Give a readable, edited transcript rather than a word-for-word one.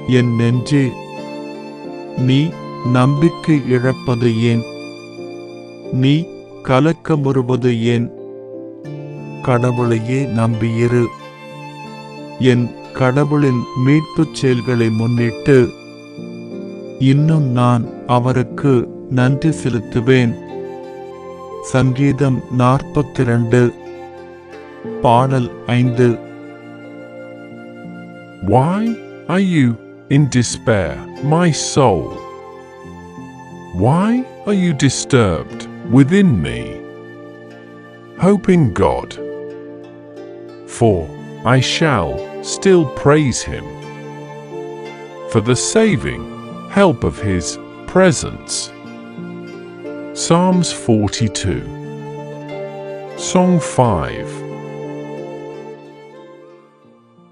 என் நெஞ்சே, நீ நம்பிக்கை இழப்பது ஏன்? நீ கலக்கமுறுவது ஏன்? கடவுளையே நம்பியிரு. என் கடவுளின் மீட்புச் செயல்களை முன்னிட்டு இன்னும் நான் அவருக்கு நன்றி செலுத்துவேன். சங்கீதம் 42 பாடல் 5. Why are you in despair, my soul? Why are you disturbed within me? Hope in God, for I shall still praise him, for the saving help of his presence. Psalms 42. Song 5.